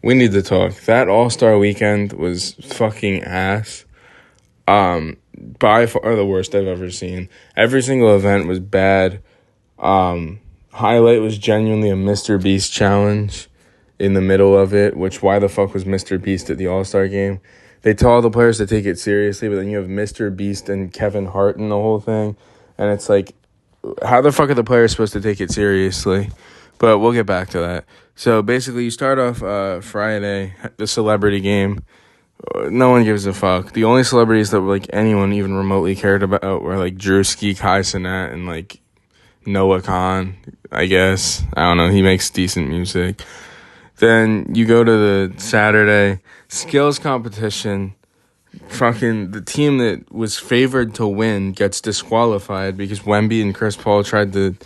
We need to talk. That All-Star weekend was fucking ass. By far the worst I've ever seen. Every single event was bad. Highlight was genuinely a Mr. Beast challenge in the middle of it, which why the fuck was Mr. Beast at the All-Star game? They tell all the players to take it seriously, but then you have Mr. Beast and Kevin Hart in the whole thing, and it's like, how the fuck are the players supposed to take it seriously? But we'll get back to that. So basically, you start off Friday, the celebrity game. No one gives a fuck. The only celebrities that like anyone even remotely cared about were like Drewski, Kai Cenat, and like Noah Khan, I guess. I don't know. He makes decent music. Then you go to the Saturday skills competition. Fucking the team that was favored to win gets disqualified because Wemby and Chris Paul tried to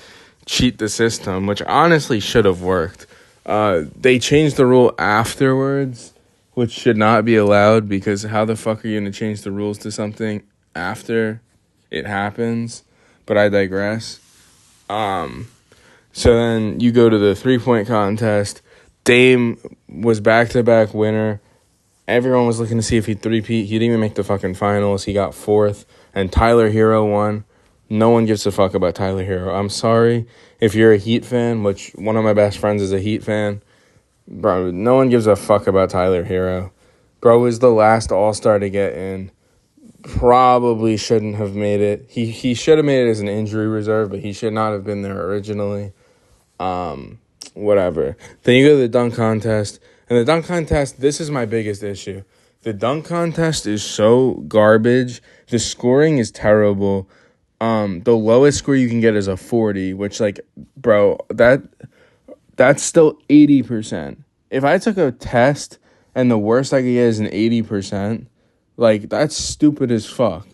cheat the system, which honestly should have worked. They changed the rule afterwards, which should not be allowed because how the fuck are you going to change the rules to something after it happens? But I digress. So then you go to the 3-point contest. Dame was back-to-back winner. Everyone was looking to see if he'd three-peat. He didn't even make the fucking finals. He got fourth. And Tyler Hero won. No one gives a fuck about Tyler Hero. I'm sorry if you're a Heat fan, which one of my best friends is a Heat fan. Bro, no one gives a fuck about Tyler Hero. Bro was the last All-Star to get in. Probably shouldn't have made it. He should have made it as an injury reserve, but he should not have been there originally. Whatever. Then you go to the dunk contest. And the dunk contest, this is my biggest issue. The dunk contest is so garbage. The scoring is terrible. The lowest score you can get is a 40, which, like, bro, that's still 80%. If I took a test and the worst I could get is an 80%, like, that's stupid as fuck.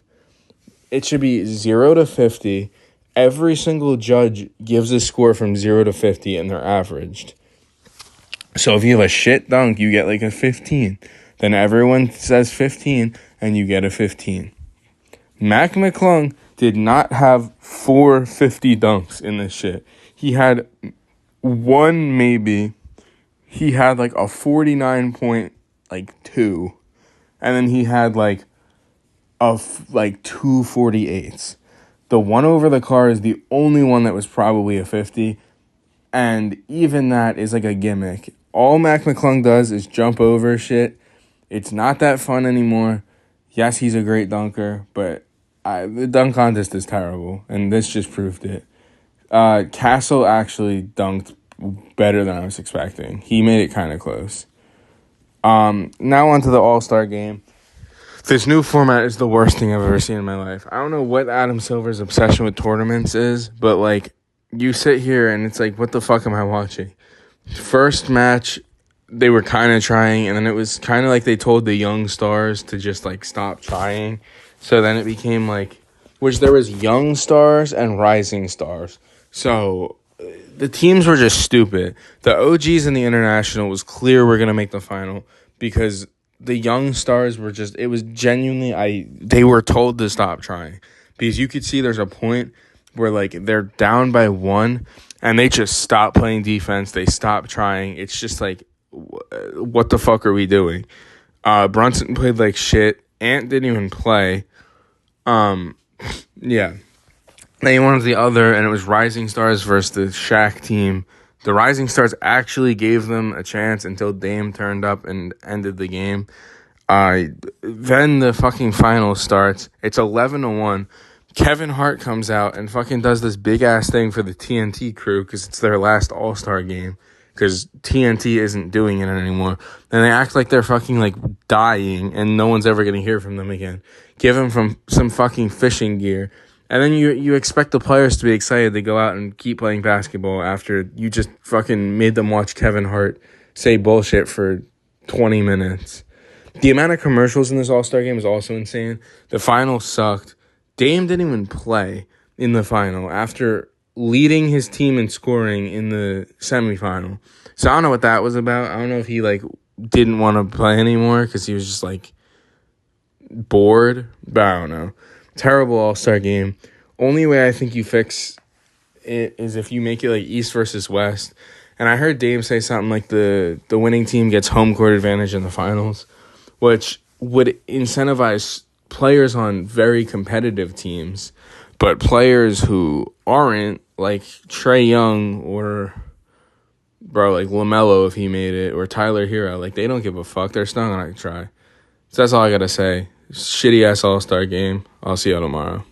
It should be 0 to 50. Every single judge gives a score from 0 to 50, and they're averaged. So if you have a shit dunk, you get like a 15. Then everyone says 15, and you get a 15. Mac McClung did not have 450 dunks in this shit. He had one maybe. He had like a 49.2, and then he had like a like 248s. The one over the car is the only one that was probably a 50, and even that is like a gimmick. All Mac McClung does is jump over shit. It's not that fun anymore. Yes, he's a great dunker, but the dunk contest is terrible, and this just proved it. Castle actually dunked better than I was expecting. He made it kind of close. Now on to the All-Star game. This new format is the worst thing I've ever seen in my life. I don't know what Adam Silver's obsession with tournaments is, but, like, you sit here and it's like, what the fuck am I watching? First match, they were kind of trying, and then it was kind of like they told the young stars to just, like, stop trying. So then it became, like, which there was young stars and rising stars. So the teams were just stupid. The OGs in the International was clear we're going to make the final because the young stars were just, it was genuinely, they were told to stop trying. Because you could see there's a point where, like, they're down by one, and they just stop playing defense. They stop trying. It's just like, what the fuck are we doing? Brunson played like shit. Ant didn't even play. Yeah. Then one was the other, and it was Rising Stars versus the Shaq team. The Rising Stars actually gave them a chance until Dame turned up and ended the game. Then the fucking final starts. It's 11-1. Kevin Hart comes out and fucking does this big-ass thing for the TNT crew because it's their last All-Star game because TNT isn't doing it anymore. And they act like they're fucking, like, dying and no one's ever going to hear from them again. Give them from some fucking fishing gear. And then you expect the players to be excited to go out and keep playing basketball after you just fucking made them watch Kevin Hart say bullshit for 20 minutes. The amount of commercials in this All-Star game is also insane. The final sucked. Dame didn't even play in the final after leading his team in scoring in the semifinal. So I don't know what that was about. I don't know if he, like, didn't want to play anymore because he was just, like, bored. But I don't know. Terrible All-Star game. Only way I think you fix it is if you make it, like, East versus West. And I heard Dame say something like the winning team gets home court advantage in the finals, which would incentivize players on very competitive teams, but players who aren't, like Trae Young or like LaMelo if he made it, or Tyler Hero, like they don't give a fuck. They're still not gonna try. So that's all I gotta say. Shitty ass All-Star game. I'll see y'all tomorrow.